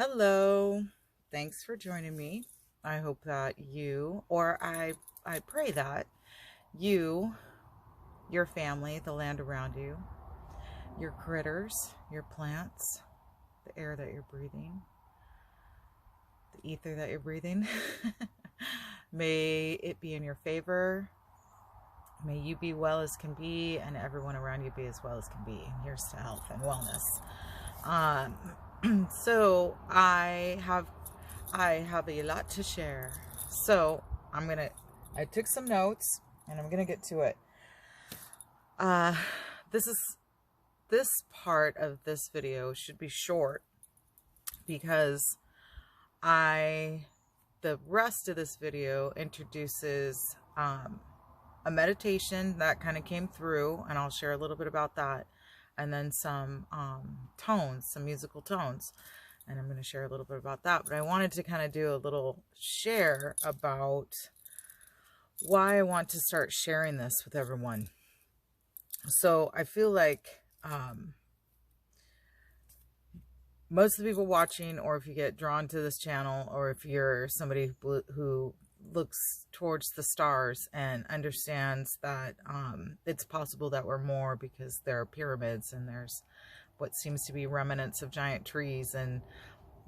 Hello. Thanks for joining me. I hope that you, or I pray that you, your family, the land around you, your critters, your plants, the air that you're breathing, the ether that you're breathing, may it be in your favor. May you be well as can be, and everyone around you be as well as can be. And here's to health and wellness. So I have a lot to share. So I took some notes and I'm gonna get to it. This part of this video should be short because the rest of this video introduces a meditation that kind of came through, and I'll share a little bit about that, and then some tones, some musical tones, and I'm going to share a little bit about that. But I wanted to kind of do a little share about why I want to start sharing this with everyone. So I feel like most of the people watching, or if you get drawn to this channel, or if you're somebody who looks towards the stars and understands that it's possible that we're more, because there are pyramids and there's what seems to be remnants of giant trees, and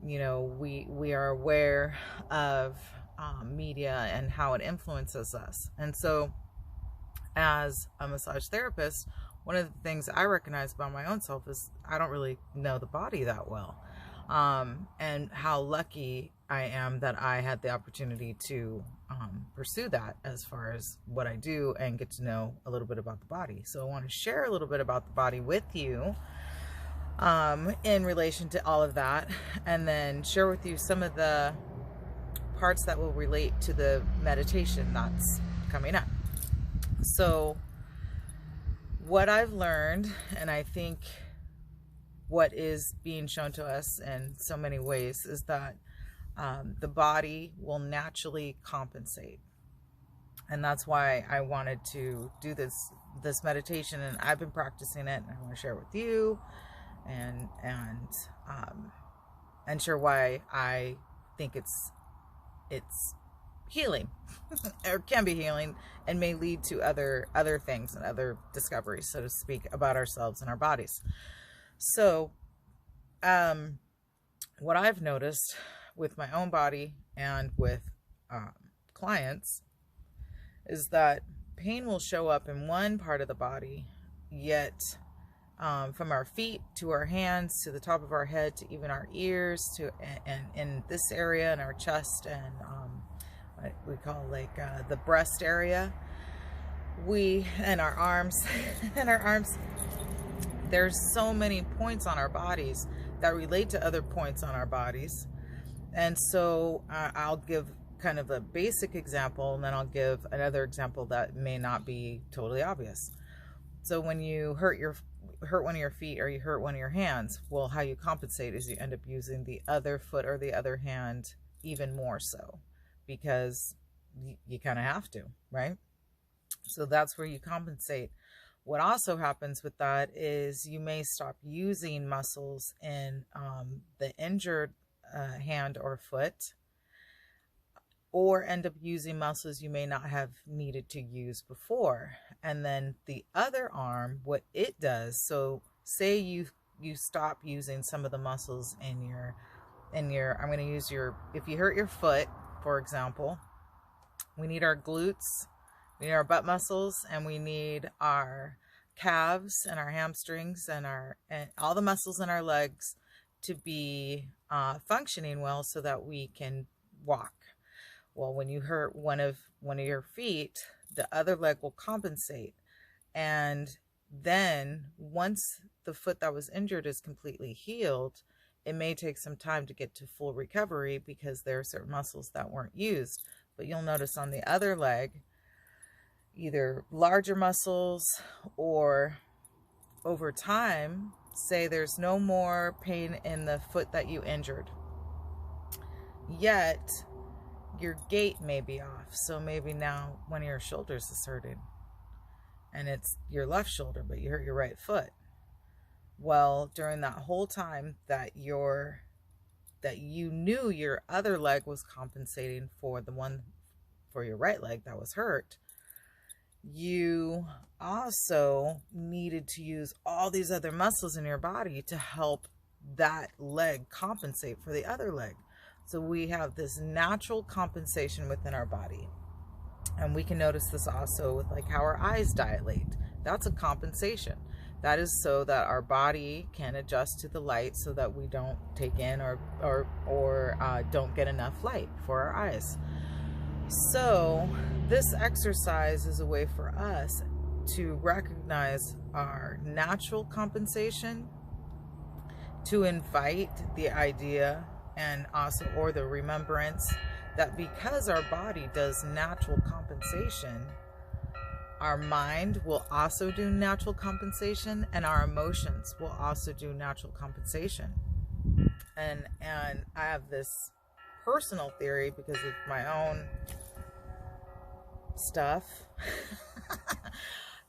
you know, we are aware of media and how it influences us. And so as a massage therapist, one of the things I recognize about my own self is I don't really know the body that well, and how lucky I am that I had the opportunity to pursue that as far as what I do and get to know a little bit about the body. So I want to share a little bit about the body with you in relation to all of that, and then share with you some of the parts that will relate to the meditation that's coming up. So what I've learned, and I think what is being shown to us in so many ways, is that the body will naturally compensate. And that's why I wanted to do this meditation, and I've been practicing it, and I want to share it with you, and share why I think it's healing or can be healing, and may lead to other things and other discoveries, so to speak, about ourselves and our bodies. So what I've noticed with my own body and with clients is that pain will show up in one part of the body, yet from our feet to our hands to the top of our head to even our ears to and in this area in our chest and what we call like the breast area, and our arms and our arms. There's so many points on our bodies that relate to other points on our bodies. And so I'll give kind of a basic example, and then I'll give another example that may not be totally obvious. So when you hurt one of your feet or you hurt one of your hands, well, how you compensate is you end up using the other foot or the other hand even more so, because you kind of have to, right? So that's where you compensate. What also happens with that is you may stop using muscles in the injured hand or foot, or end up using muscles you may not have needed to use before. And then the other arm, what it does, so say you stop using some of the muscles in your I'm going to use if you hurt your foot, for example, we need our glutes, we need our butt muscles, and we need our calves and our hamstrings and all the muscles in our legs to be functioning well, so that we can walk. Well, when you hurt one of your feet, the other leg will compensate, and then once the foot that was injured is completely healed, it may take some time to get to full recovery, because there are certain muscles that weren't used. But you'll notice on the other leg, either larger muscles, or over time, say there's no more pain in the foot that you injured, yet your gait may be off. So maybe now one of your shoulders is hurting, and it's your left shoulder, but you hurt your right foot. Well, during that whole time that your that you knew your other leg was compensating for the one for your right leg that was hurt, you also needed to use all these other muscles in your body to help that leg compensate for the other leg. So we have this natural compensation within our body. And we can notice this also with like how our eyes dilate. That's a compensation. That is so that our body can adjust to the light so that we don't take in or don't get enough light for our eyes. So this exercise is a way for us to recognize our natural compensation, to invite the idea and also, or the remembrance, that because our body does natural compensation, our mind will also do natural compensation, and our emotions will also do natural compensation. And I have this personal theory because of my own stuff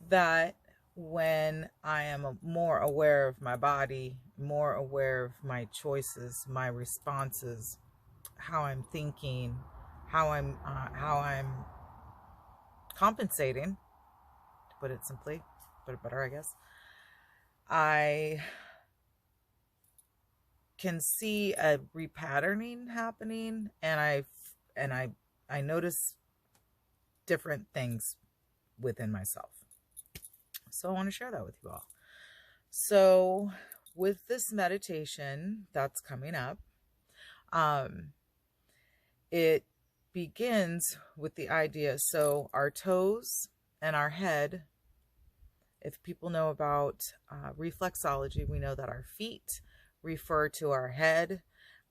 that when I am more aware of my body, more aware of my choices, my responses, how I'm thinking, how I'm compensating, to put it simply, put it better, I guess, I can see a repatterning happening, and I notice different things within myself. So I want to share that with you all. So with this meditation that's coming up, it begins with the idea. So our toes and our head, if people know about reflexology, we know that our feet refer to our head.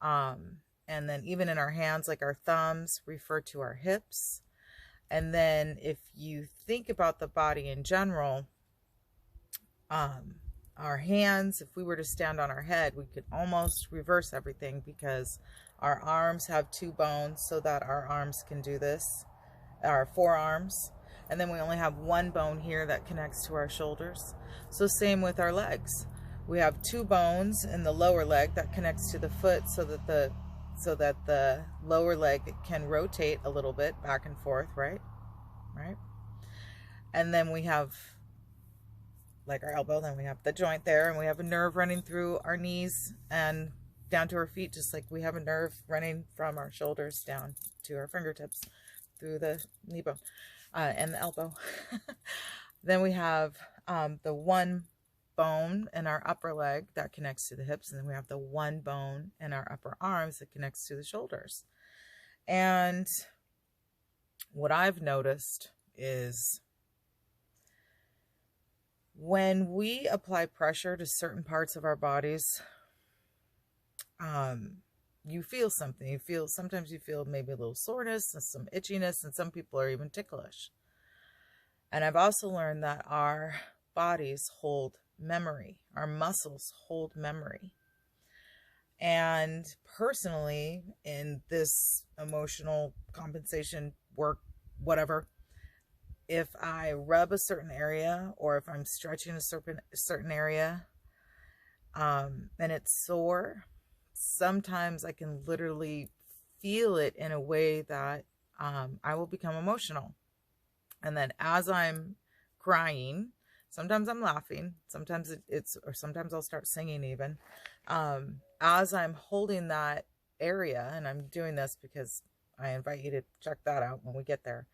And then even in our hands, like our thumbs refer to our hips. And then if you think about the body in general, our hands, if we were to stand on our head, we could almost reverse everything because our arms have two bones so that our arms can do this, our forearms. And then we only have one bone here that connects to our shoulders. So same with our legs. We have two bones in the lower leg that connects to the foot so that the lower leg can rotate a little bit back and forth, right? And then we have like our elbow, then we have the joint there, and we have a nerve running through our knees and down to our feet, just like we have a nerve running from our shoulders down to our fingertips through the knee bone and the elbow. Then we have the one bone in our upper leg that connects to the hips, and then we have the one bone in our upper arms that connects to the shoulders. And what I've noticed is when we apply pressure to certain parts of our bodies, you feel something. Sometimes you feel maybe a little soreness and some itchiness, and some people are even ticklish. And I've also learned that our bodies hold memory. Our muscles hold memory. And personally, in this emotional compensation work, whatever, if I rub a certain area, or if I'm stretching a certain area, and it's sore, sometimes I can literally feel it in a way that I will become emotional. And then as I'm crying, sometimes I'm laughing, sometimes or sometimes I'll start singing even, as I'm holding that area, and I'm doing this because I invite you to check that out when we get there.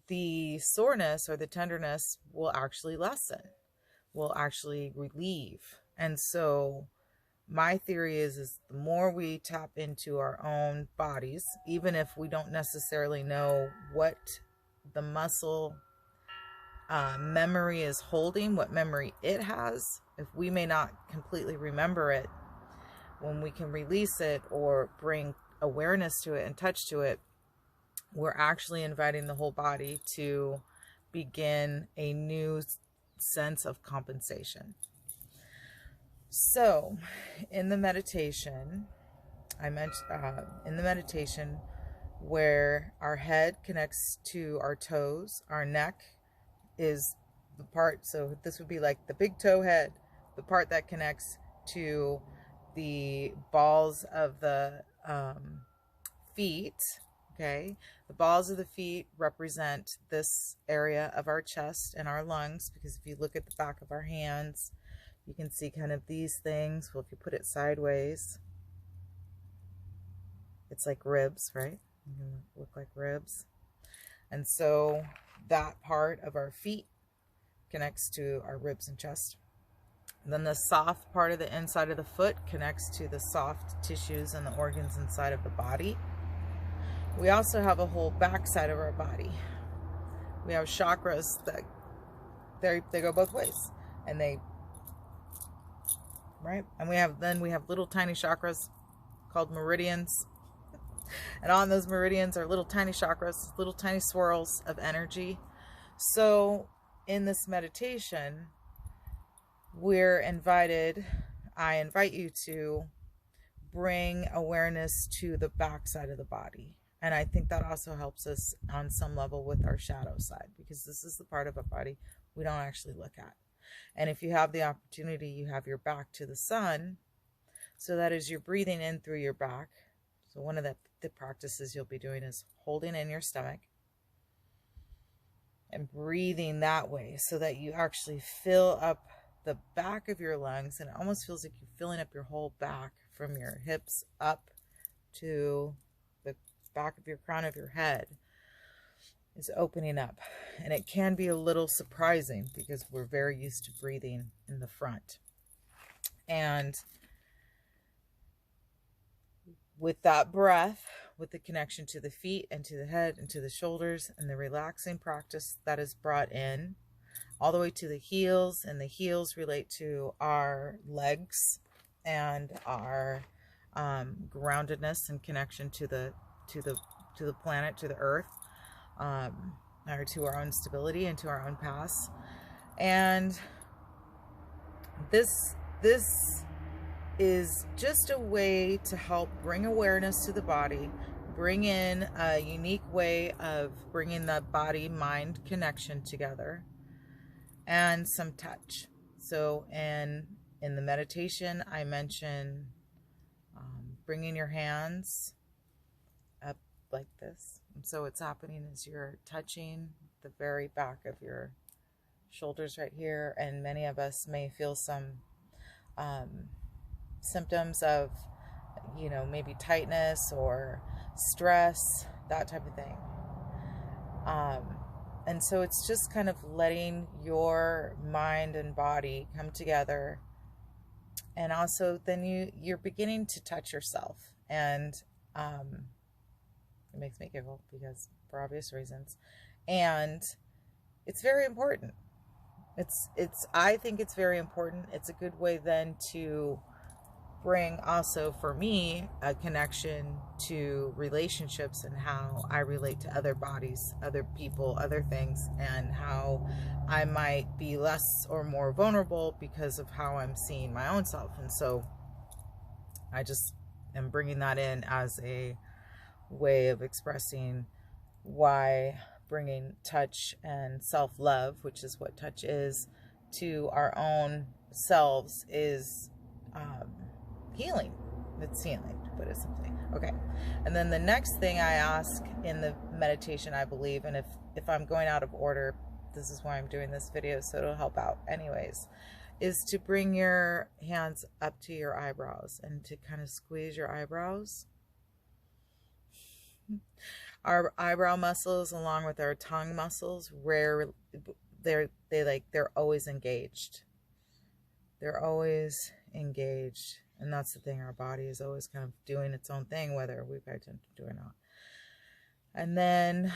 The soreness or the tenderness will actually lessen, will actually relieve. And so my theory is the more we tap into our own bodies, even if we don't necessarily know what the muscle memory is holding, what memory it has, if we may not completely remember it, when we can release it or bring awareness to it and touch to it, we're actually inviting the whole body to begin a new sense of compensation. So in the meditation, I mentioned in the meditation where our head connects to our toes, our neck is the part, so this would be like the big toe head, the part that connects to the balls of the feet. Okay, the balls of the feet represent this area of our chest and our lungs, because if you look at the back of our hands, you can see kind of these things. Well, if you put it sideways, it's like ribs, right? Look like ribs. And so that part of our feet connects to our ribs and chest. And then the soft part of the inside of the foot connects to the soft tissues and the organs inside of the body. We also have a whole back side of our body. We have chakras that they go both ways, and they, right? And we have little tiny chakras called meridians. And on those meridians are little tiny chakras, little tiny swirls of energy. So in this meditation, I invite you to bring awareness to the back side of the body. And I think that also helps us on some level with our shadow side, because this is the part of our body we don't actually look at. And if you have the opportunity, you have your back to the sun, so that as you're breathing in through your back, so one of the practices you'll be doing is holding in your stomach and breathing that way, so that you actually fill up the back of your lungs, and it almost feels like you're filling up your whole back from your hips up to the back of your crown of your head is opening up. And it can be a little surprising because we're very used to breathing in the front. And with that breath, with the connection to the feet and to the head and to the shoulders, and the relaxing practice that is brought in all the way to the heels, and the heels relate to our legs and our groundedness and connection to the planet, to the earth, or to our own stability and to our own paths. And this is just a way to help bring awareness to the body, bring in a unique way of bringing the body-mind connection together, and some touch. So in the meditation, I mention bringing your hands up like this. And so what's happening is you're touching the very back of your shoulders right here, and many of us may feel some symptoms of, maybe tightness or stress, that type of thing. And so it's just kind of letting your mind and body come together. And also then you're beginning to touch yourself. And it makes me giggle, because for obvious reasons. And it's very important. I think it's very important. It's a good way then to bring also, for me, a connection to relationships and how I relate to other bodies, other people, other things, and how I might be less or more vulnerable because of how I'm seeing my own self. And so I just am bringing that in as a way of expressing why bringing touch and self-love, which is what touch is, to our own selves is healing. It's healing, to put it simply. Okay. And then the next thing I ask in the meditation, I believe, and if I'm going out of order, this is why I'm doing this video, so it'll help out anyways, is to bring your hands up to your eyebrows and to kind of squeeze your eyebrows. Our eyebrow muscles, along with our tongue muscles, they're always engaged. They're always engaged. And that's the thing, our body is always kind of doing its own thing, whether we pay attention to it or not. And then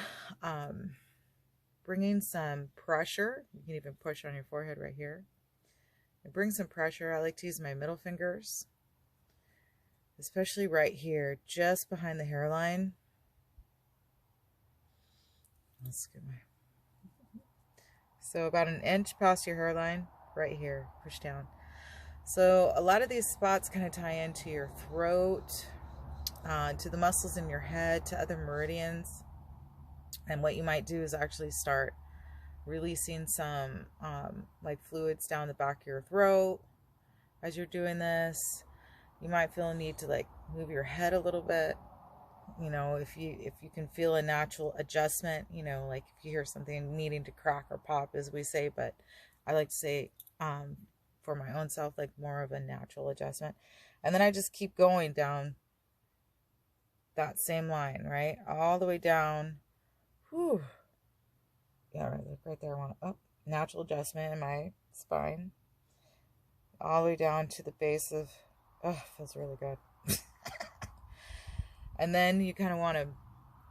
bringing some pressure. You can even push on your forehead right here. And bring some pressure. I like to use my middle fingers, especially right here, just behind the hairline. Let's get so about an inch past your hairline, right here, push down. So a lot of these spots kind of tie into your throat, to the muscles in your head, to other meridians. And what you might do is actually start releasing some like fluids down the back of your throat as you're doing this. You might feel a need to like move your head a little bit. You know, if you can feel a natural adjustment, you know, like if you hear something needing to crack or pop, as we say, but I like to say, for my own self, like more of a natural adjustment. And then I just keep going down that same line, right? All the way down. Whew. Yeah, right there. I want natural adjustment in my spine. All the way down to the base of, feels really good. And then you kind of want to,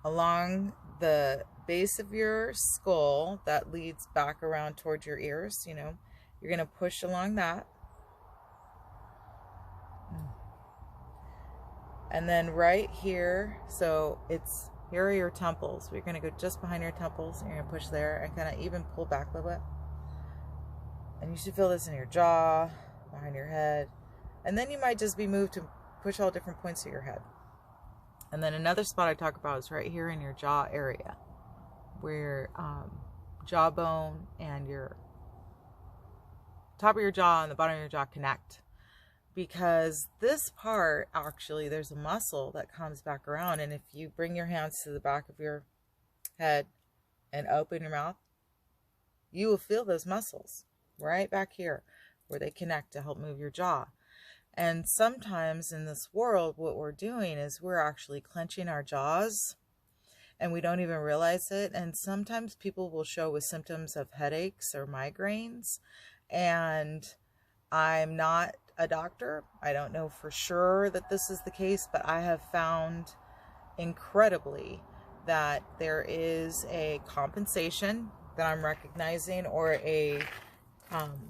along the base of your skull that leads back around towards your ears, you know, you're going to push along that. And then right here, so here are your temples. We're going to go just behind your temples, and you're going to push there and kind of even pull back a little bit. And you should feel this in your jaw, behind your head. And then you might just be moved to push all different points of your head. And then another spot I talk about is right here in your jaw area, where jawbone and your top of your jaw and the bottom of your jaw connect. Because this part, actually, there's a muscle that comes back around. And if you bring your hands to the back of your head and open your mouth, you will feel those muscles right back here where they connect to help move your jaw. And sometimes in this world, what we're doing is we're actually clenching our jaws and we don't even realize it. And sometimes people will show with symptoms of headaches or migraines. And I'm not a doctor. I don't know for sure that this is the case, but I have found incredibly that there is a compensation that I'm recognizing, or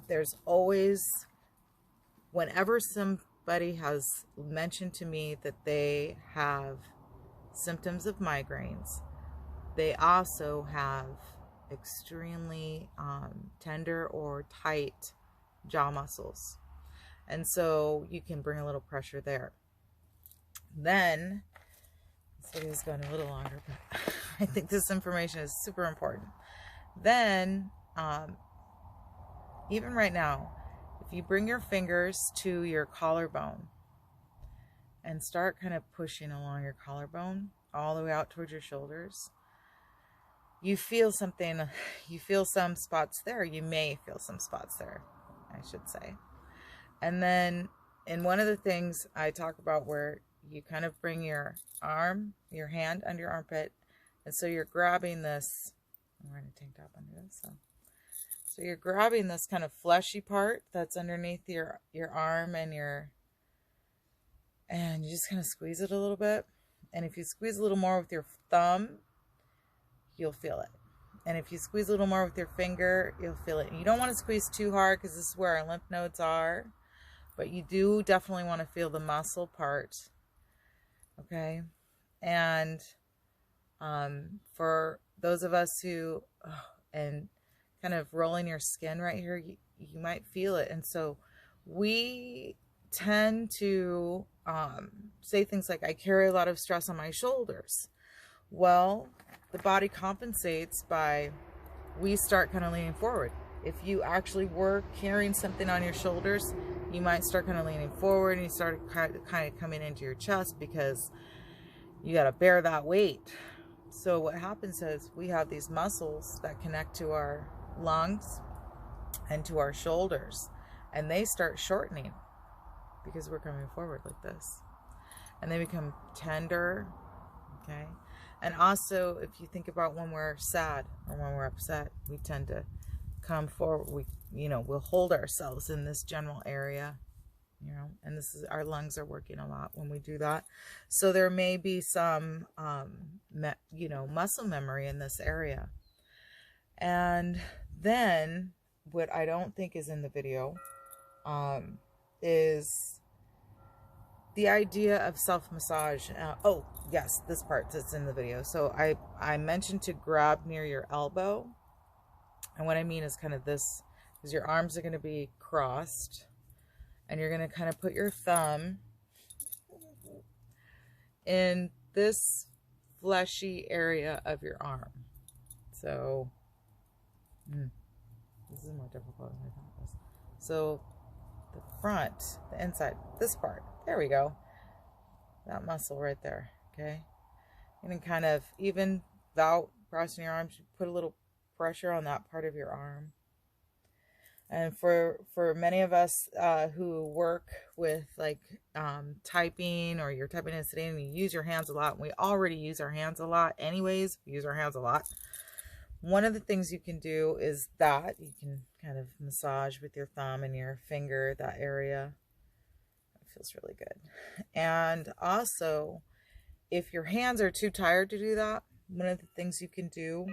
there's always, whenever somebody has mentioned to me that they have symptoms of migraines, they also have extremely tender or tight jaw muscles. And so you can bring a little pressure there. Then, this video is going a little longer, but I think this information is super important. Then, even right now, if you bring your fingers to your collarbone and start kind of pushing along your collarbone all the way out towards your shoulders, you feel something, you feel some spots there. You may feel some spots there, I should say. And then in one of the things I talk about where you kind of bring your arm, your hand under your armpit. And so you're grabbing this, I'm wearing a tank top under this. So you're grabbing this kind of fleshy part that's underneath your arm and you just kind of squeeze it a little bit. And if you squeeze a little more with your thumb, you'll feel it. And if you squeeze a little more with your finger, you'll feel it. And you don't want to squeeze too hard because this is where our lymph nodes are. But you do definitely want to feel the muscle part. Okay? And for those of us who, and kind of rolling your skin right here, you might feel it. And so we tend to say things like, I carry a lot of stress on my shoulders. Well, the body compensates by, we start kind of leaning forward. If you actually were carrying something on your shoulders, you might start kind of leaning forward and you start kind of coming into your chest because you got to bear that weight. So what happens is we have these muscles that connect to our lungs and to our shoulders, and they start shortening because we're coming forward like this. And they become tender, okay? And also, if you think about when we're sad or when we're upset, we tend to come forward. We'll hold ourselves in this general area, and this is, our lungs are working a lot when we do that. So there may be some, muscle memory in this area. And then what I don't think is in the video, is the idea of self-massage. Oh, yes, this part that's in the video. So I mentioned to grab near your elbow. And what I mean is kind of this, because your arms are going to be crossed. And you're going to kind of put your thumb in this fleshy area of your arm. So, this is more difficult than I thought it was. So, the front, the inside, this part. There we go. That muscle right there, okay? And then kind of, even without crossing your arms, put a little pressure on that part of your arm. And for many of us who work with like typing, or you're typing and sitting and you use your hands a lot, and we already use our hands a lot anyways, we use our hands a lot. One of the things you can do is that you can kind of massage with your thumb and your finger, that area. It feels really good. And also, if your hands are too tired to do that, one of the things you can do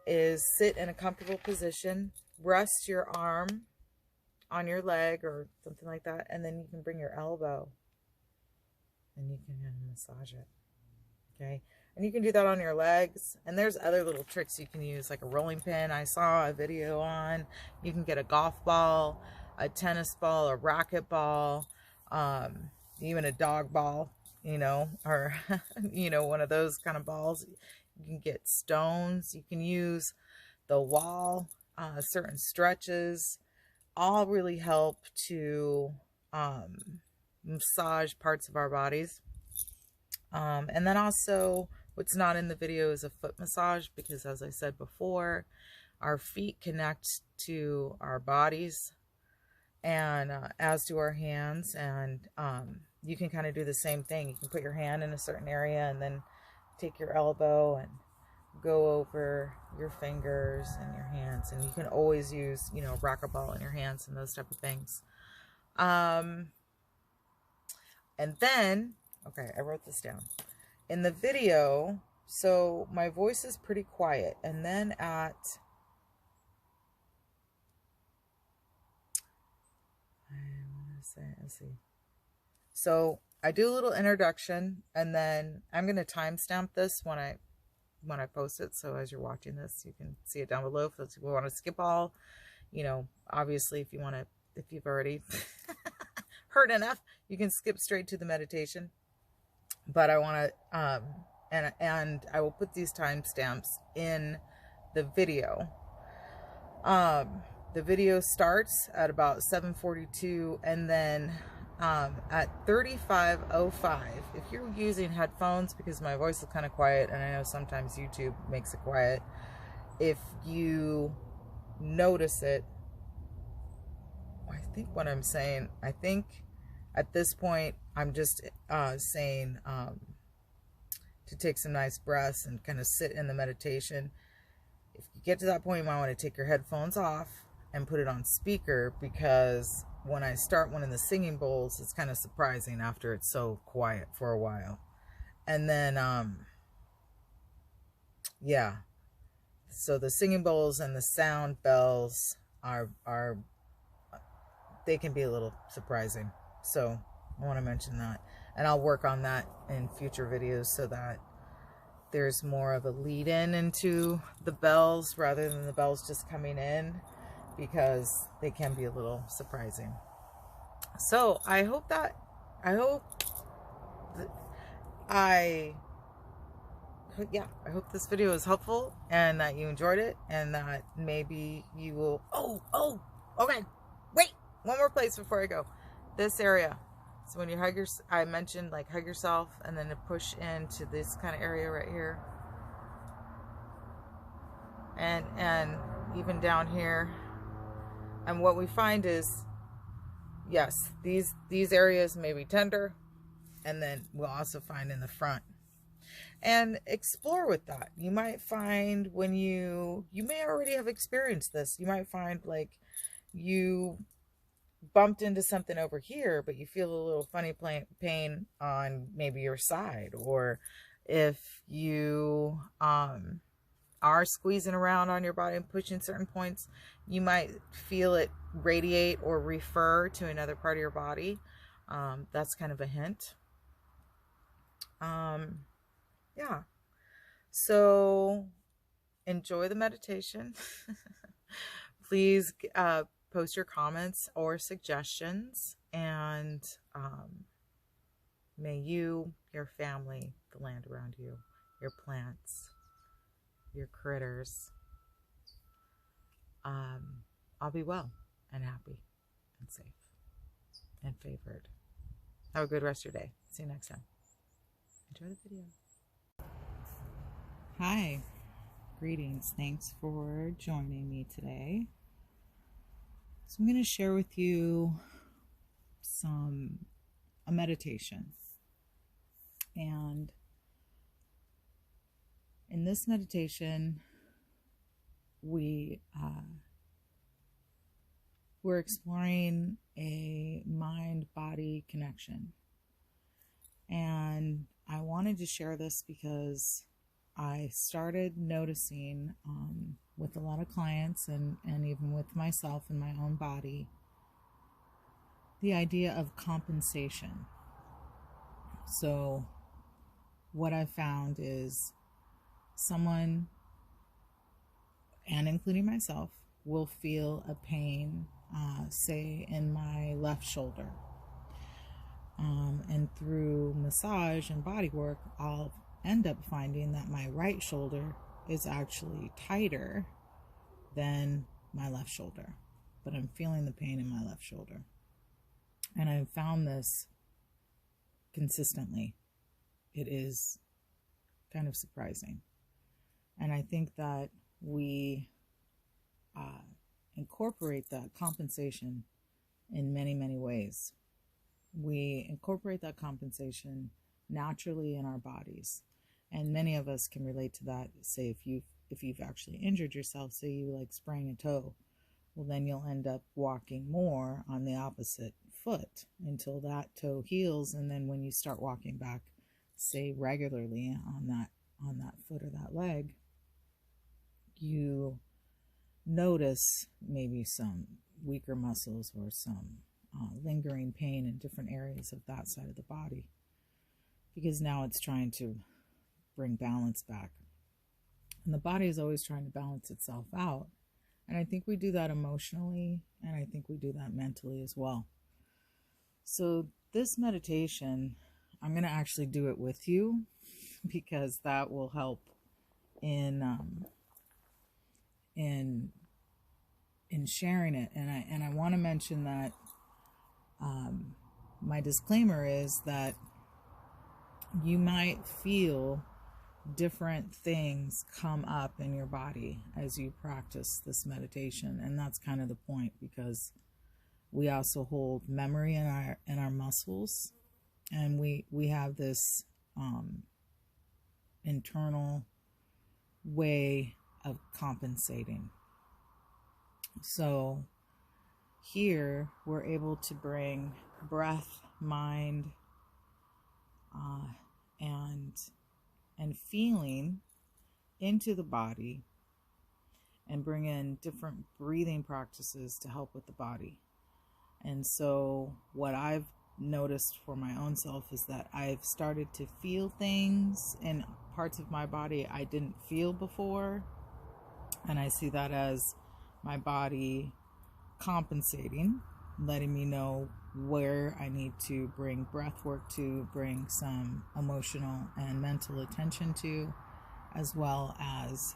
is sit in a comfortable position, rest your arm on your leg or something like that, and then you can bring your elbow and you can kind of massage it, okay? And you can do that on your legs, and there's other little tricks you can use, like a rolling pin I saw a video on. You can get a golf ball, a tennis ball, a racket ball, even a dog ball, you know, or you know, one of those kind of balls. You can get stones, you can use the wall, certain stretches, all really help to massage parts of our bodies. And then also, what's not in the video is a foot massage, because as I said before, our feet connect to our bodies, and as do our hands. And you can kind of do the same thing. You can put your hand in a certain area and then take your elbow and go over your fingers and your hands. And you can always use, you know, racquetball in your hands and those type of things. And then, okay, I wrote this down. In the video, so my voice is pretty quiet. And then at, let's see. So I do a little introduction, and then I'm going to timestamp this when I post it. So as you're watching this, you can see it down below. If those people want to skip all, you know, obviously if you want to, if you've already heard enough, you can skip straight to the meditation. But I want to, and I will put these timestamps in the video. The video starts at about 7:42, and then at 35:05, if you're using headphones, because my voice is kind of quiet, and I know sometimes YouTube makes it quiet, if you notice it, I think what I'm saying, I think at this point I'm just saying to take some nice breaths and kind of sit in the meditation. If you get to that point, you might want to take your headphones off and put it on speaker, because when I start one of the singing bowls, it's kind of surprising after it's so quiet for a while. And then, yeah, so the singing bowls and the sound bells are they can be a little surprising. So I want to mention that, and I'll work on that in future videos so that there's more of a lead in into the bells rather than the bells just coming in, because they can be a little surprising. So I hope this video is helpful, and that you enjoyed it, and that maybe you will, okay, wait, one more place before I go. This area. So when you hug I mentioned like hug yourself, and then to push into this kind of area right here. And even down here. And what we find is, yes, these areas may be tender, and then we'll also find in the front. And explore with that. You might find when you may already have experienced this. You might find like you bumped into something over here, but you feel a little funny pain on maybe your side. Or if you are squeezing around on your body and pushing certain points, you might feel it radiate or refer to another part of your body. That's kind of a hint. Yeah. So enjoy the meditation. Please post your comments or suggestions, and may you, your family, the land around you, your plants, your critters, all be well and happy and safe. and favored. Have a good rest of your day. See you next time. Enjoy the video. Hi, greetings. Thanks for joining me today. So I'm going to share with you a meditation. And in this meditation, we're exploring a mind-body connection. And I wanted to share this because I started noticing with a lot of clients and even with myself in my own body, the idea of compensation. So what I found is someone, and including myself, will feel a pain, say in my left shoulder. And through massage and body work, I'll end up finding that my right shoulder is actually tighter than my left shoulder. But I'm feeling the pain in my left shoulder. And I've found this consistently. It is kind of surprising. And I think that we incorporate that compensation in many, many ways. We incorporate that compensation naturally in our bodies. And many of us can relate to that. Say if you've actually injured yourself, say you like spraying a toe, well then you'll end up walking more on the opposite foot until that toe heals, and then when you start walking back, say regularly on that foot or that leg, you notice maybe some weaker muscles or some lingering pain in different areas of that side of the body, because now it's trying to bring balance back. And the body is always trying to balance itself out. And I think we do that emotionally, and I think we do that mentally as well. So this meditation, I'm going to actually do it with you, because that will help in sharing it. And I want to mention that my disclaimer is that you might feel different things come up in your body as you practice this meditation, and that's kind of the point, because we also hold memory in our muscles, and we have this internal way of compensating. So here we're able to bring breath, mind, and feeling into the body, and bring in different breathing practices to help with the body. And so what I've noticed for my own self is that I've started to feel things in parts of my body I didn't feel before, and I see that as my body compensating, letting me know where I need to bring breath work to, bring some emotional and mental attention to, as well as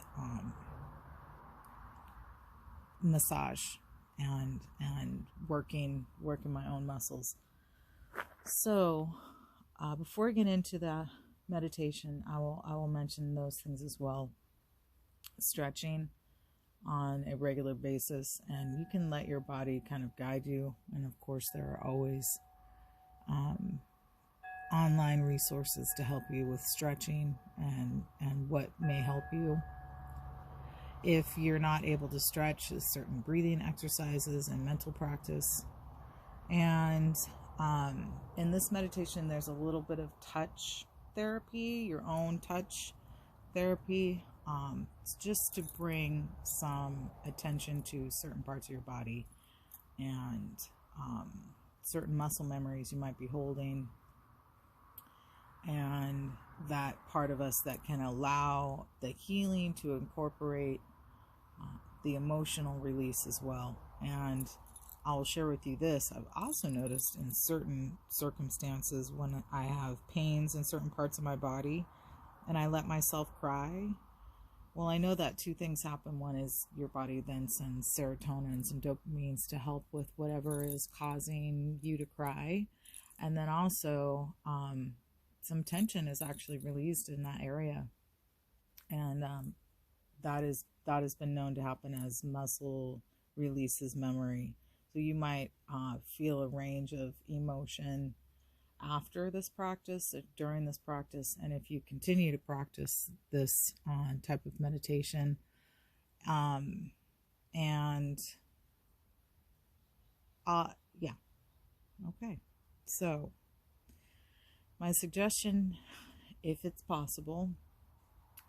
massage and working my own muscles. So before I get into the meditation, I will mention those things as well. Stretching on a regular basis, and you can let your body kind of guide you. And of course, there are always online resources to help you with stretching and what may help you. If you're not able to stretch, there's certain breathing exercises and mental practice. And in this meditation, there's a little bit of touch therapy, your own touch therapy. It's just to bring some attention to certain parts of your body and certain muscle memories you might be holding, and that part of us that can allow the healing to incorporate the emotional release as well. And I'll share with you this. I've also noticed in certain circumstances when I have pains in certain parts of my body and I let myself cry, Well, I know that two things happen. One is your body then sends serotonins and dopamines to help with whatever is causing you to cry. And then also some tension is actually released in that area. And that has been known to happen as muscle releases memory. So you might feel a range of emotion after this practice, during this practice, and if you continue to practice this type of meditation, and yeah, okay. So my suggestion, if it's possible,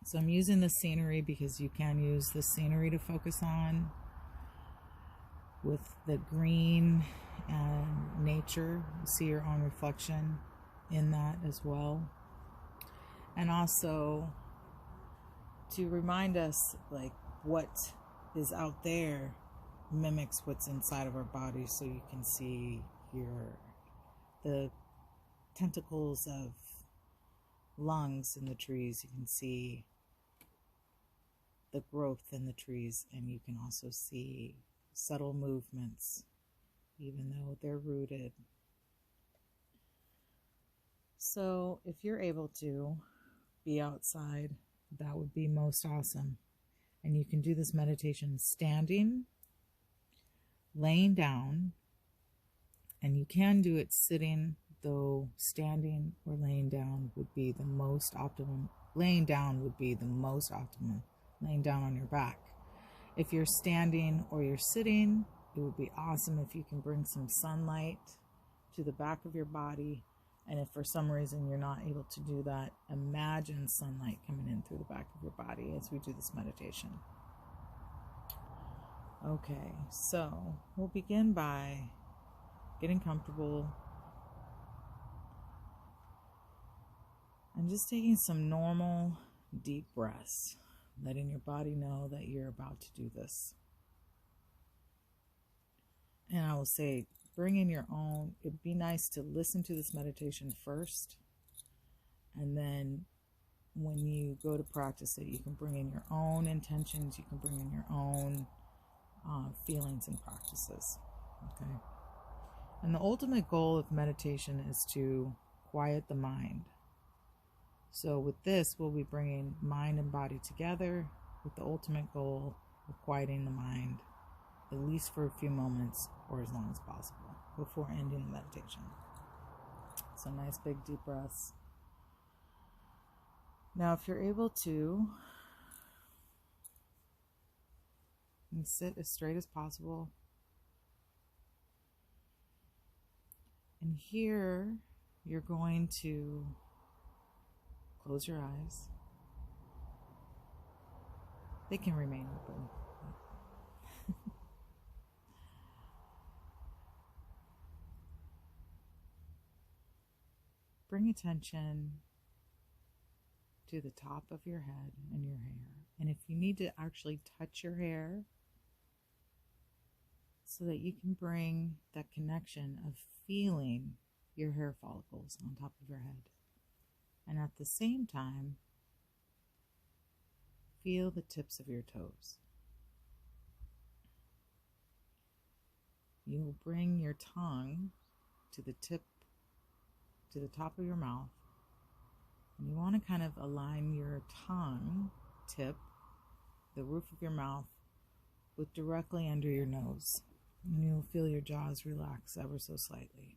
so I'm using the scenery because you can use the scenery to focus on with the green and nature. You see your own reflection in that as well. And also to remind us, like, what is out there mimics what's inside of our body. So you can see the tentacles of lungs in the trees. You can see the growth in the trees, and you can also see subtle movements, even though they're rooted. So if you're able to be outside, that would be most awesome. And you can do this meditation standing, laying down, and you can do it sitting, though standing or laying down would be the most optimum. Laying down would be the most optimum, laying down on your back. If you're standing or you're sitting, it would be awesome if you can bring some sunlight to the back of your body. And if for some reason you're not able to do that, imagine sunlight coming in through the back of your body as we do this meditation. Okay, so we'll begin by getting comfortable and just taking some normal deep breaths, letting your body know that you're about to do this. And I will say, bring in your own. It'd be nice to listen to this meditation first, and then when you go to practice it, you can bring in your own intentions, you can bring in your own feelings and practices. Okay. And the ultimate goal of meditation is to quiet the mind. So with this, we'll be bringing mind and body together with the ultimate goal of quieting the mind, at least for a few moments or as long as possible before ending the meditation. So nice big deep breaths. Now if you're able to, and sit as straight as possible. And here you're going to close your eyes. They can remain open. Bring attention to the top of your head and your hair. And if you need to actually touch your hair, so that you can bring that connection of feeling your hair follicles on top of your head. And at the same time, feel the tips of your toes. You will bring your tongue to the top of your mouth. And you want to kind of align your tongue tip, the roof of your mouth, with directly under your nose. And you'll feel your jaws relax ever so slightly.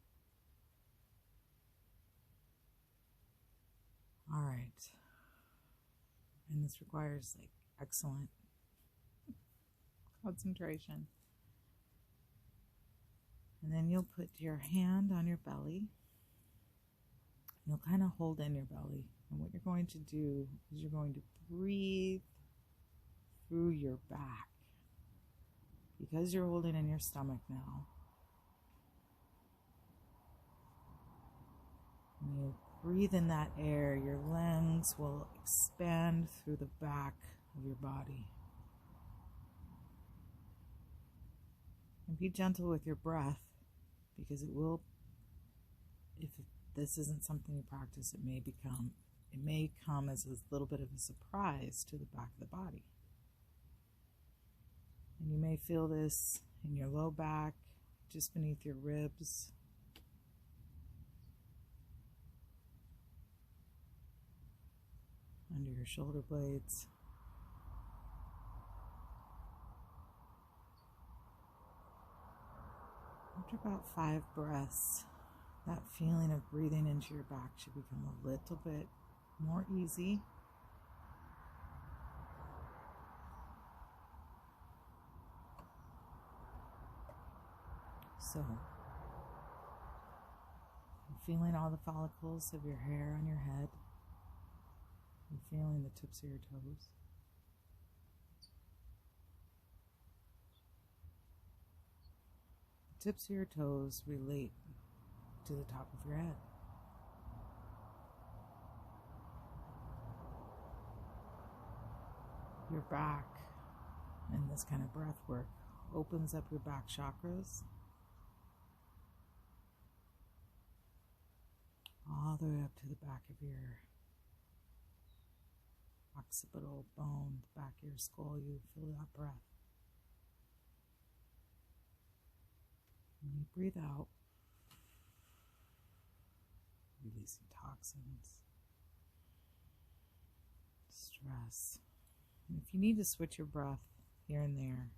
All right. And this requires excellent concentration. And then you'll put your hand on your belly. You'll kind of hold in your belly. And what you're going to do is you're going to breathe through your back. Because you're holding in your stomach now. When you breathe in that air, your lungs will expand through the back of your body. And be gentle with your breath, because it will, if this isn't something you practice, it may become it may come as a little bit of a surprise to the back of the body. And you may feel this in your low back, just beneath your ribs. Under your shoulder blades. After about 5 breaths, that feeling of breathing into your back should become a little bit more easy. So, I'm feeling all the follicles of your hair on your head. I'm feeling the tips of your toes. The tips of your toes relate to the top of your head. Your back, in this kind of breath work, opens up your back chakras all the way up to the back of your occipital bone, the back of your skull. You feel that breath. When you breathe out, releasing toxins, stress. And if you need to switch your breath here and there,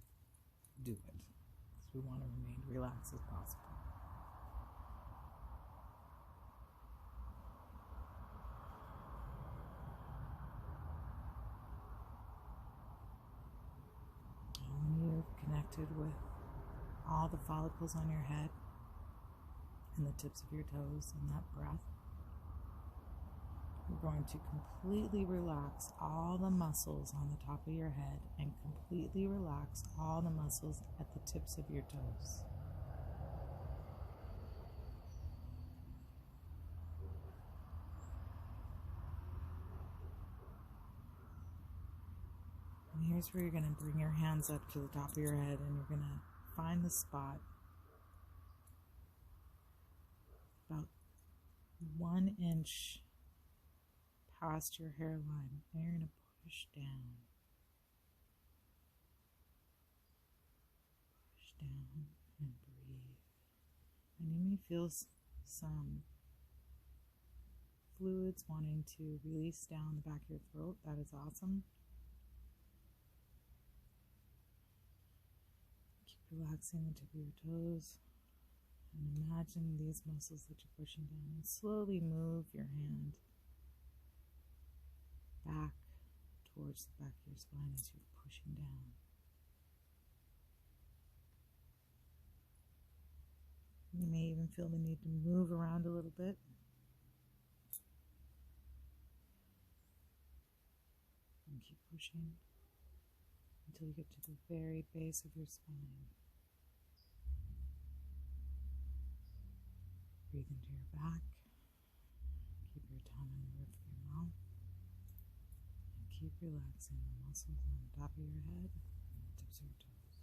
do it, because we want to remain relaxed as possible. And when you've connected with all the follicles on your head and the tips of your toes and that breath, you're going to completely relax all the muscles on the top of your head and completely relax all the muscles at the tips of your toes. And here's where you're going to bring your hands up to the top of your head, and you're going to find the spot about 1 inch past your hairline, and you're going to push down. Push down and breathe. And you may feel some fluids wanting to release down the back of your throat. That is awesome. Keep relaxing the tip of your toes. And imagine these muscles that you're pushing down. And slowly move your hand back towards the back of your spine as you're pushing down. You may even feel the need to move around a little bit. And keep pushing until you get to the very base of your spine. Breathe into your back. Keep your tongue on the roof of your mouth. And keep relaxing the muscles on the top of your head and the tips of your toes.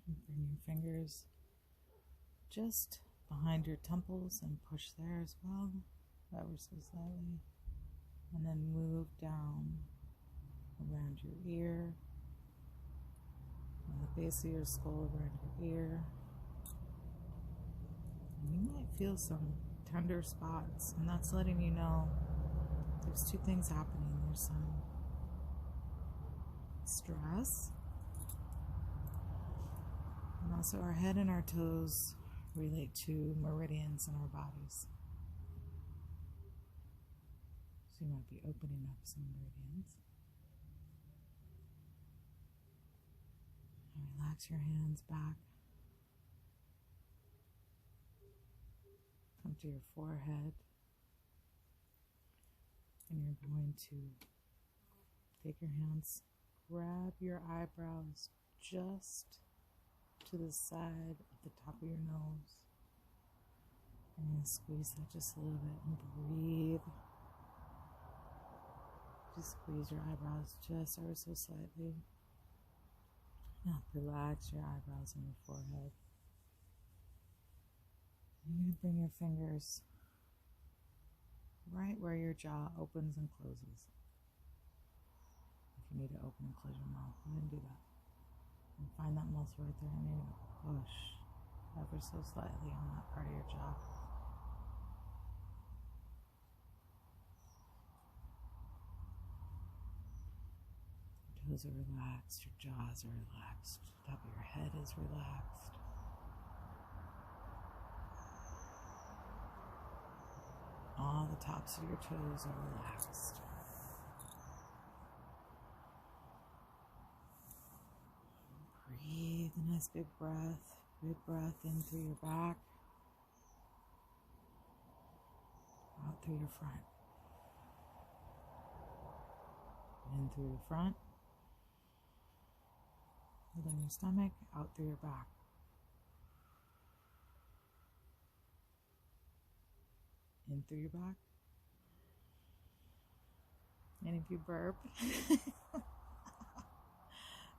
And bring your fingers just behind your temples and push there as well, ever so slightly. And then move down around your ear, on the base of your skull, around your ear. And you might feel some tender spots, and that's letting you know there's 2 things happening. There's some stress, and also our head and our toes relate to meridians in our bodies. So you might be opening up some meridians. And relax your hands back. Come to your forehead. And you're going to take your hands, grab your eyebrows just to the side of the top of your nose. And then squeeze that just a little bit and breathe. Just squeeze your eyebrows just ever so slightly. Now relax your eyebrows and your forehead. And You bring your fingers right where your jaw opens and closes. If you need to open and close your mouth, go ahead and do that. And find that muscle right there, and you're going to push ever so slightly on that part of your jaw. Your toes are relaxed, your jaws are relaxed, the top of your head is relaxed. All the tops of your toes are relaxed. Breathe a nice big breath. Big breath in through your back, out through your front. In through your front. Hold on your stomach, out through your back. In through your back. And if you burp,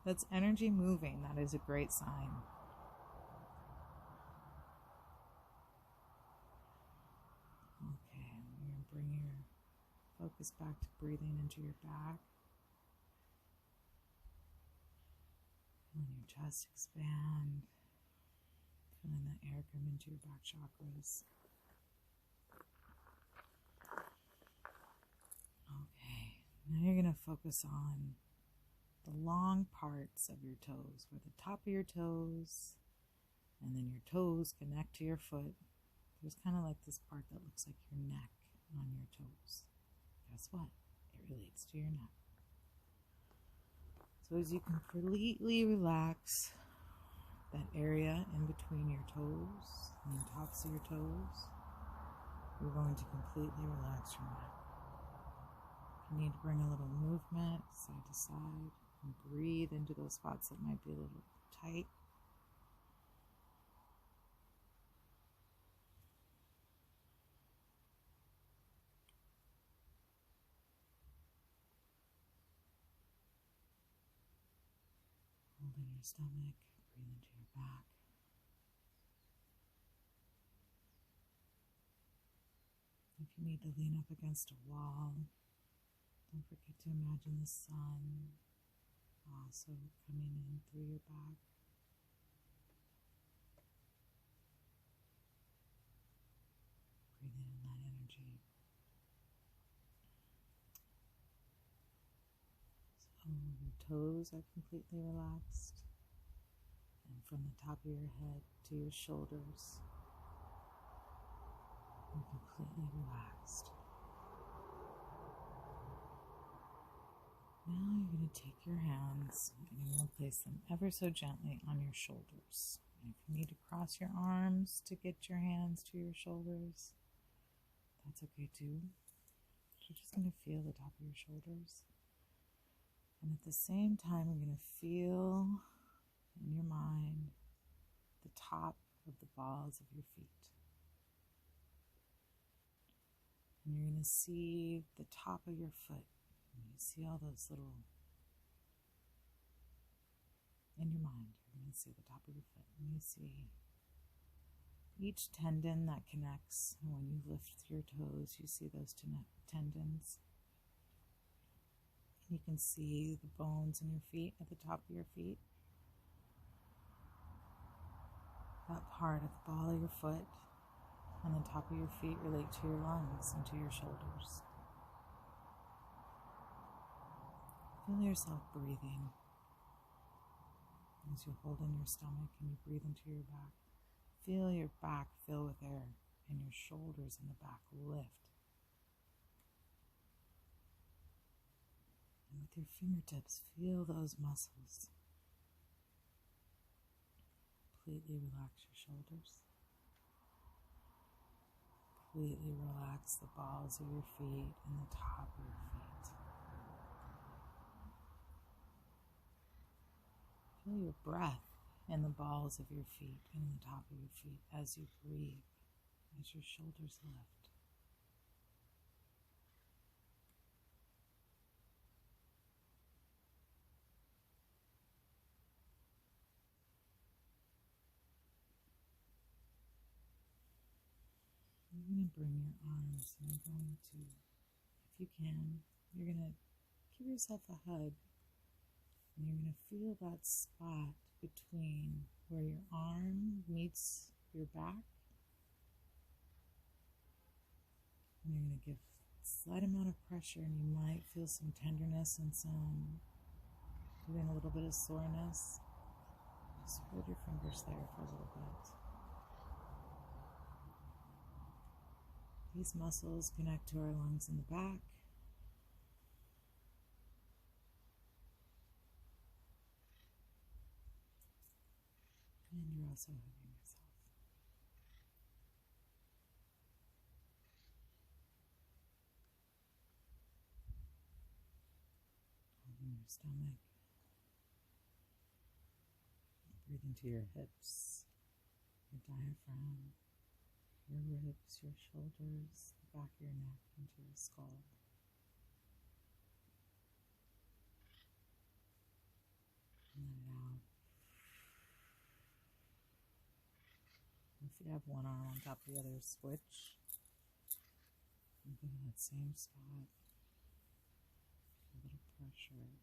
that's energy moving. That is a great sign. Okay, you're going to bring your focus back to breathing into your back. Feeling your chest expand. Feeling the air come into your back chakras. Okay, now you're going to focus on the long parts of your toes, where the top of your toes and then your toes connect to your foot. There's kind of like this part that looks like your neck on your toes. Guess what? It relates to your neck. So as you completely relax that area in between your toes and the tops of your toes, you're going to completely relax your neck. You need to bring a little movement side to side and breathe into those spots that might be a little tight. Holding your stomach, breathe into your back. If you need to lean up against a wall, don't forget to imagine the sun also coming in through your back. Breathing in that energy. So your toes are completely relaxed. And from the top of your head to your shoulders, you're completely relaxed. Now you're going to take your hands and you're going to place them ever so gently on your shoulders. And if you need to cross your arms to get your hands to your shoulders, that's okay too. You're just going to feel the top of your shoulders. And at the same time, you're going to feel in your mind the top of the balls of your feet. And you're going to see the top of your foot. And you see all those little, in your mind, you're going to see the top of your foot. And you see each tendon that connects. And when you lift your toes, you see those tendons. You can see the bones in your feet at the top of your feet. That part of the ball of your foot and the top of your feet relate to your lungs and to your shoulders. Feel yourself breathing as you hold in your stomach and you breathe into your back. Feel your back fill with air and your shoulders in the back lift. And with your fingertips, feel those muscles. Completely relax your shoulders. Completely relax the balls of your feet and the top of your feet. Feel your breath in the balls of your feet and in the top of your feet as you breathe, as your shoulders lift. you're going to bring your arms and you're going to, if you can, you're going to give yourself a hug. And you're going to feel that spot between where your arm meets your back. And you're going to give a slight amount of pressure, and you might feel some tenderness and some, even a little bit of soreness. Just hold your fingers there for a little bit. These muscles connect to our lungs in the back. And you're also hugging yourself. Holding your stomach. Breathe into your hips, your diaphragm, your ribs, your shoulders, the back of your neck, into your skull. And let it out. If you have one arm on top of the other, switch. And go to that same spot. A little pressure.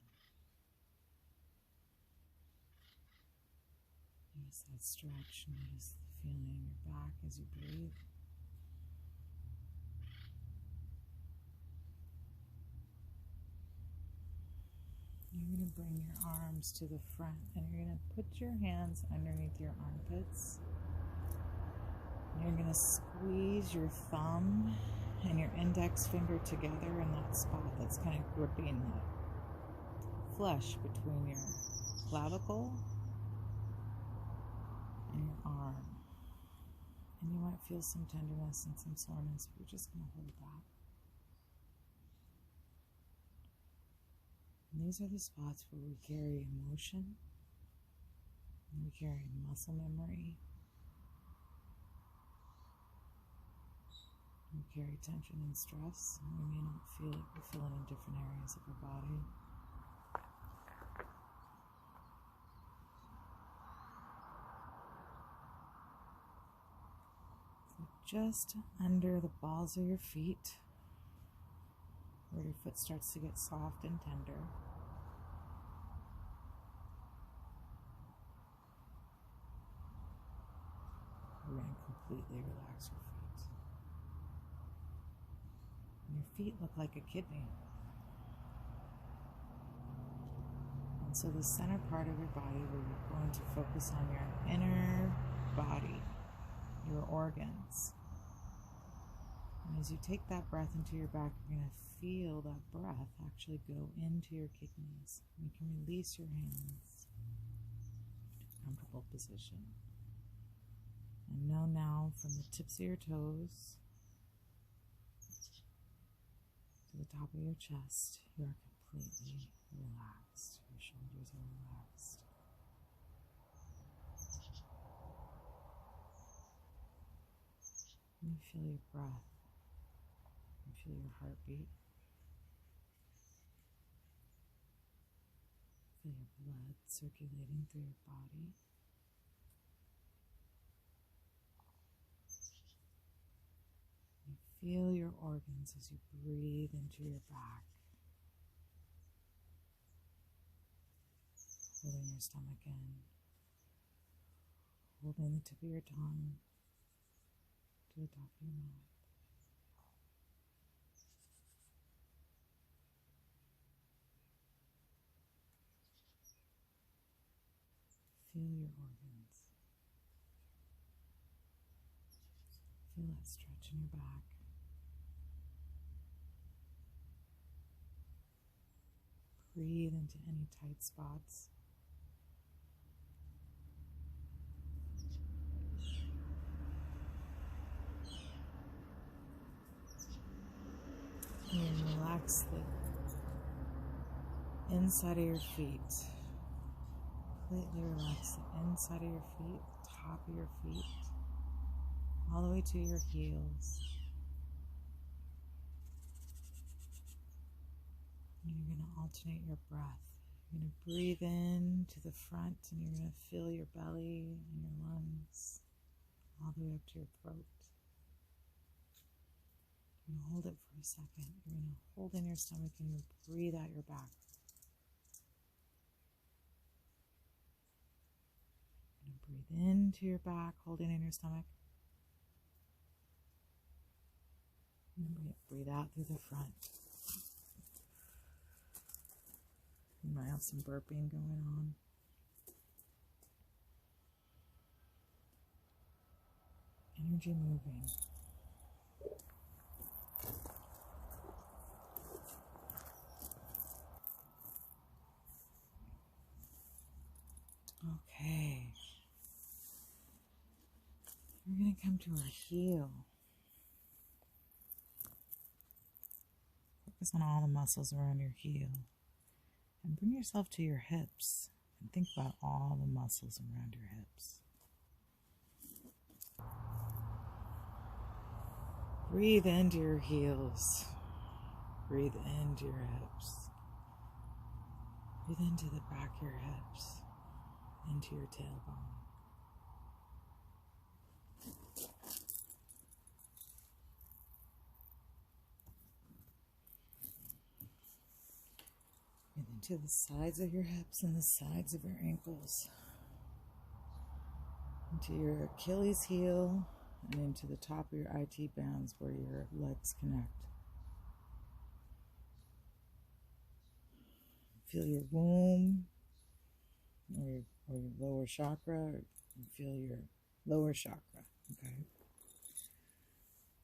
Notice that stretch. Notice the feeling in your back as you breathe. You're going to bring your arms to the front and you're going to put your hands underneath your armpits. You're going to squeeze your thumb and your index finger together in that spot that's kind of gripping the flesh between your clavicle and your arm. And you might feel some tenderness and some soreness, but you're just going to hold that. And these are the spots where we carry emotion, and we carry muscle memory, we carry tension and stress, and we may not feel it, we feel it in different areas of our body. So just under the balls of your feet, where your foot starts to get soft and tender, we're going to completely relax your feet. And your feet look like a kidney. And so the center part of your body, we're going to focus on your inner body, your organs. And as you take that breath into your back, you're going to feel that breath actually go into your kidneys. You can release your hands to a comfortable position. And know now, from the tips of your toes to the top of your chest, you are completely relaxed. Your shoulders are relaxed. And you feel your breath. You feel your heartbeat. Feel your blood circulating through your body. You feel your organs as you breathe into your back. Holding your stomach in. Holding the tip of your tongue to the top of your mouth. Feel your organs. Feel that stretch in your back. Breathe into any tight spots. And relax the inside of your feet. Completely relax the inside of your feet, the top of your feet, all the way to your heels. And you're going to alternate your breath. You're going to breathe in to the front, and you're going to fill your belly and your lungs all the way up to your throat. You're going to hold it for a second. You're going to hold in your stomach and you breathe out your back. You're going to breathe into your back, holding in your stomach. And breathe out through the front. You might have some burping going on. Energy moving. Okay. We're going to come to our heel. Focus on all the muscles around your heel. And bring yourself to your hips. And think about all the muscles around your hips. Breathe into your heels. Breathe into your hips. Breathe into the back of your hips. Into your tailbone. Breathe into the sides of your hips and the sides of your ankles. Into your Achilles heel and into the top of your IT bands where your legs connect. Feel your womb or your lower chakra, or feel your lower chakra, okay?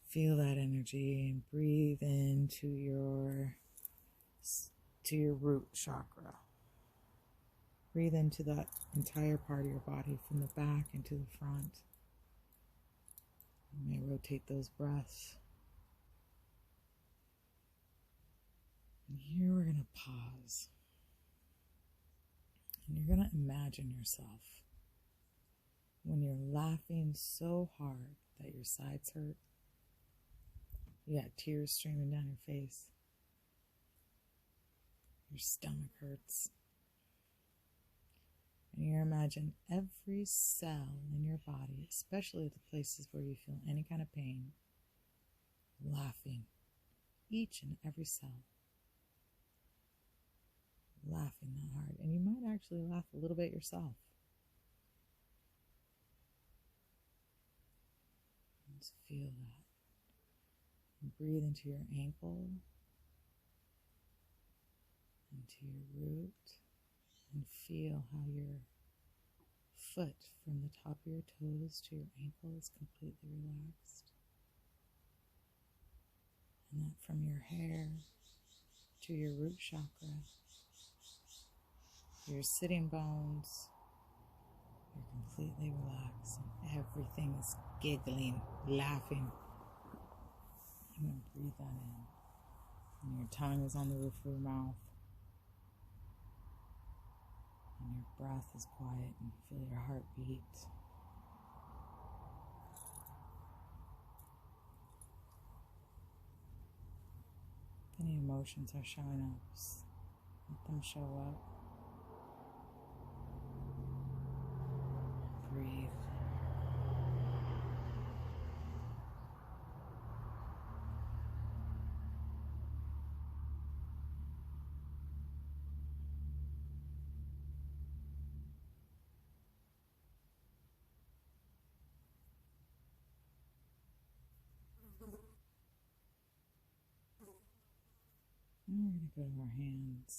Feel that energy and breathe into your root chakra. Breathe into that entire part of your body from the back into the front. You may rotate those breaths. And here we're going to pause. And you're going to imagine yourself when you're laughing so hard that your sides hurt. You got tears streaming down your face. Your stomach hurts. And you imagine every cell in your body, especially the places where you feel any kind of pain, laughing. Each and every cell. Laughing that hard. And you might actually laugh a little bit yourself. Just feel that. And breathe into your ankle, into your root, and feel how your foot from the top of your toes to your ankle is completely relaxed. And that from your hair to your root chakra, your sitting bones, you're completely relaxed. And everything is giggling, laughing. I'm going to breathe that in. And your tongue is on the roof of your mouth. And your breath is quiet and you feel your heart beat. If any emotions are showing up, just let them show up. Breathe. And we're going to go to our hands.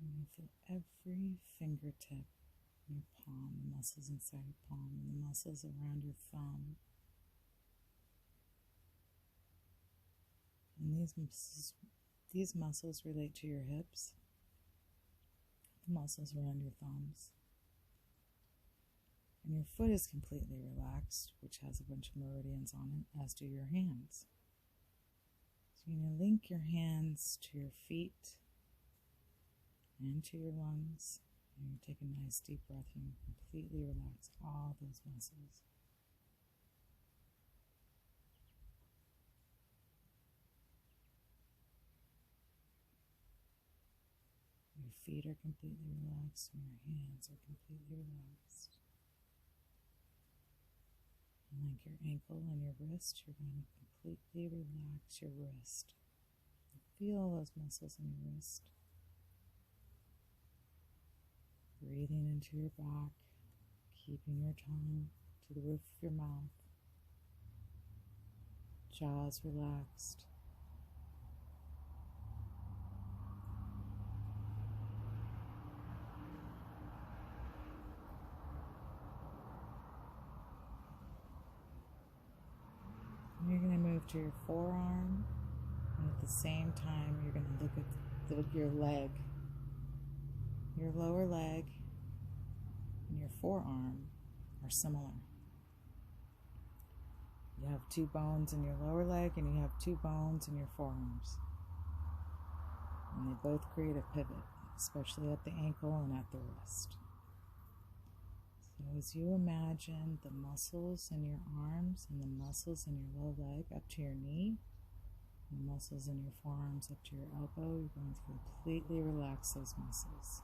And you feel every fingertip in your palm, the muscles inside your palm, and the muscles around your thumb. And these muscles relate to your hips, the muscles around your thumbs. And your foot is completely relaxed, which has a bunch of meridians on it, as do your hands. So you're going to link your hands to your feet and to your lungs. And you take a nice deep breath and you completely relax all those muscles. Your feet are completely relaxed and your hands are completely relaxed. And Like your ankle and your wrist, you're going to completely relax your wrist. Feel those muscles in your wrist. Breathing into your back, keeping your tongue to the roof of your mouth. Jaws relaxed. You're going to move to your forearm, and at the same time, you're going to look at your leg. Your lower leg and your forearm are similar. You have 2 bones in your lower leg, and you have 2 bones in your forearms. And they both create a pivot, especially at the ankle and at the wrist. So as you imagine the muscles in your arms and the muscles in your lower leg up to your knee, and the muscles in your forearms up to your elbow, you're going to completely relax those muscles.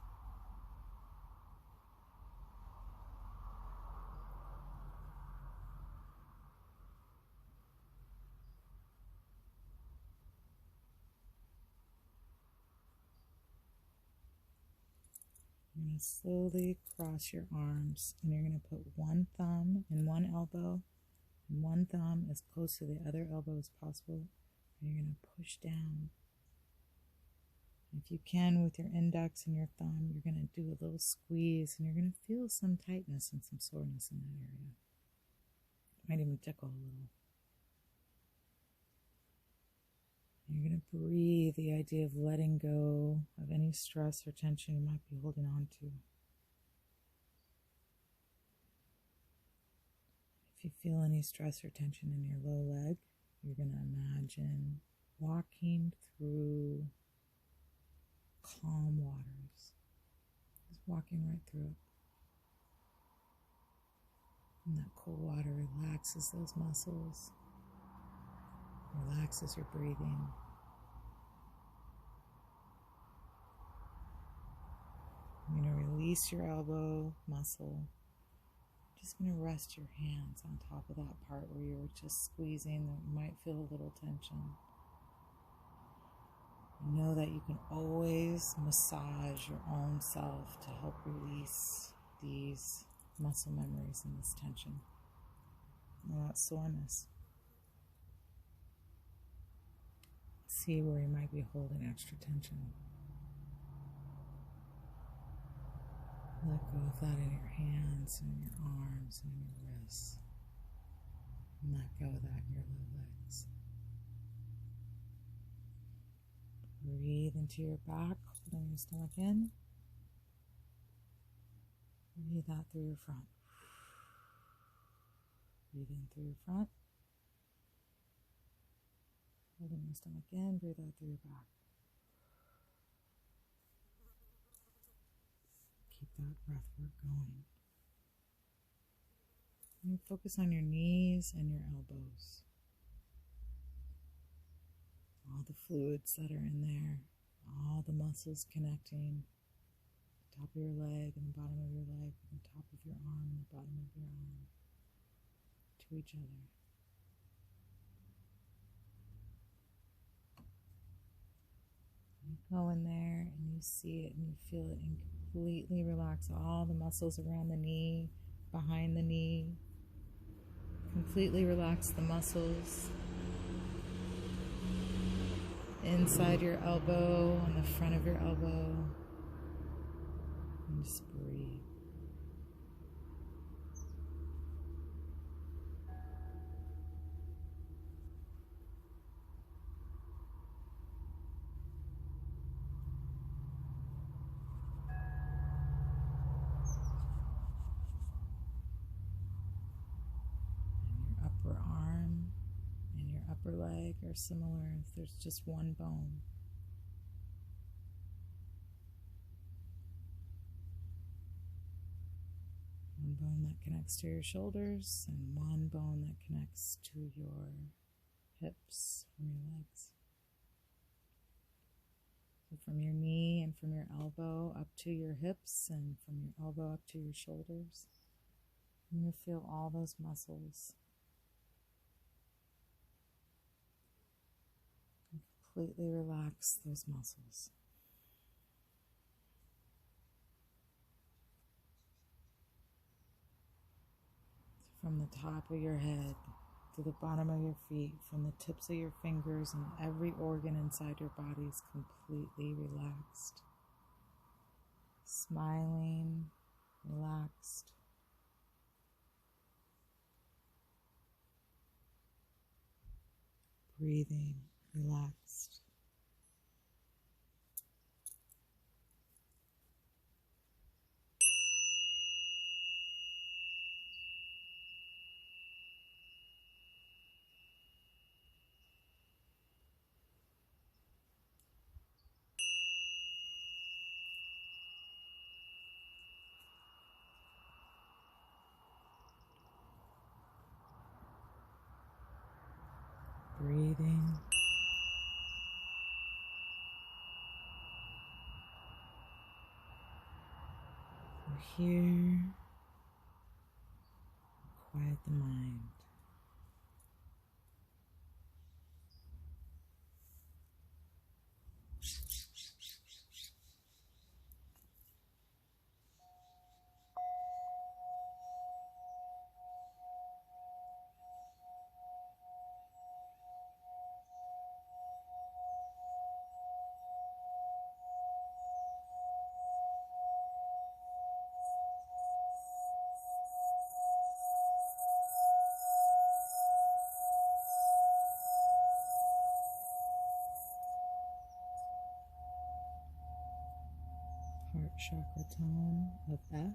You're going to slowly cross your arms, and you're going to put one thumb in one elbow and one thumb as close to the other elbow as possible, and you're going to push down. If you can, with your index and your thumb, you're going to do a little squeeze, and you're going to feel some tightness and some soreness in that area. It might even tickle a little. You're going to breathe the idea of letting go of any stress or tension you might be holding on to. If you feel any stress or tension in your low leg, you're going to imagine walking through calm waters. Just walking right through it. And that cool water relaxes those muscles, relaxes your breathing. You're going to release your elbow muscle. Just going to rest your hands on top of that part where you were just squeezing, that you might feel a little tension. Know that you can always massage your own self to help release these muscle memories and this tension and that soreness. See where you might be holding extra tension. Let go of that in your hands and in your arms and in your wrists. And let go of that in your low legs. Breathe into your back, holding your stomach in. Breathe out through your front. Breathe in through your front. Holding your stomach in, breathe out through your back. Keep that breath work going. And you focus on your knees and your elbows. All the fluids that are in there, all the muscles connecting the top of your leg and the bottom of your leg, and the top of your arm and the bottom of your arm to each other. You go in there and you see it and you feel it, and completely relax all the muscles around the knee, behind the knee. Completely relax the muscles inside your elbow, on the front of your elbow, and just breathe. Upper leg are similar if there's just one bone. One bone that connects to your shoulders and one bone that connects to your hips from your legs. So from your knee and from your elbow up to your hips and from your elbow up to your shoulders, you're going to feel all those muscles completely relax those muscles. From the top of your head to the bottom of your feet, from the tips of your fingers, and every organ inside your body is completely relaxed. Smiling, relaxed. Breathing, relaxed. Breathing. We're here. Quiet the mind. Heart chakra tone of F.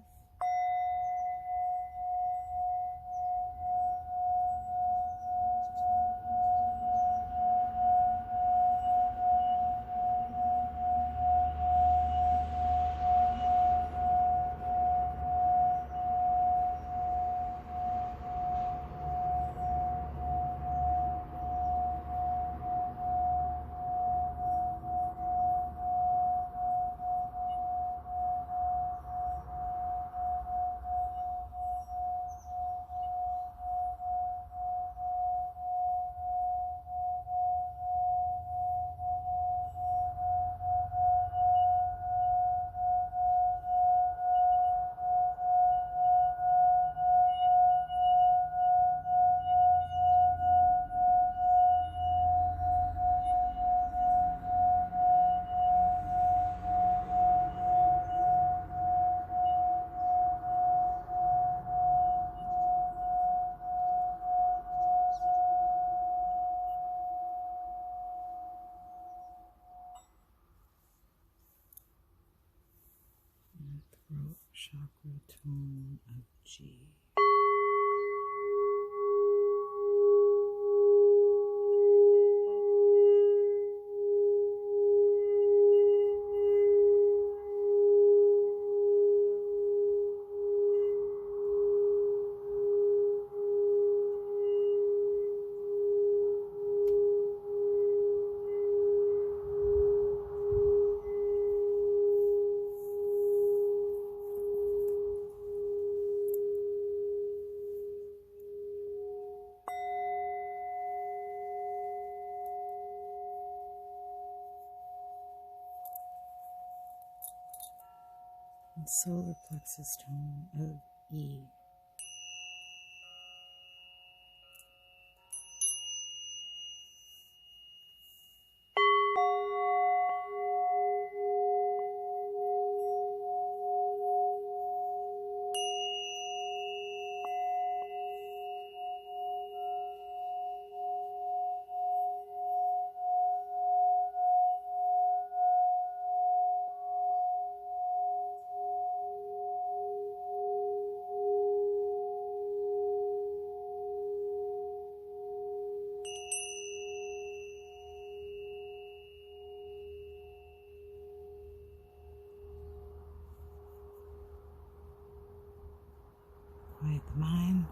Throat chakra tone of G. And solar plexus tone of E. Quiet the mind.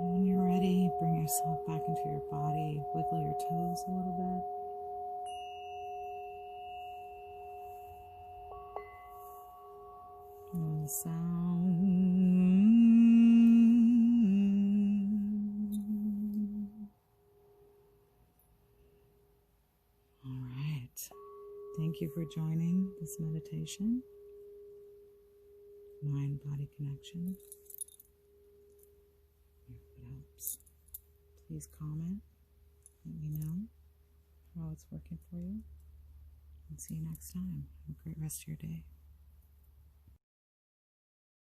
And when you're ready, bring yourself back into your body. Wiggle your toes a little bit. And the sound. All right. Thank you for joining this meditation. Mind-body connection. I hope it helps. Please comment. Let me know how it's working for you. And see you next time. Have a great rest of your day.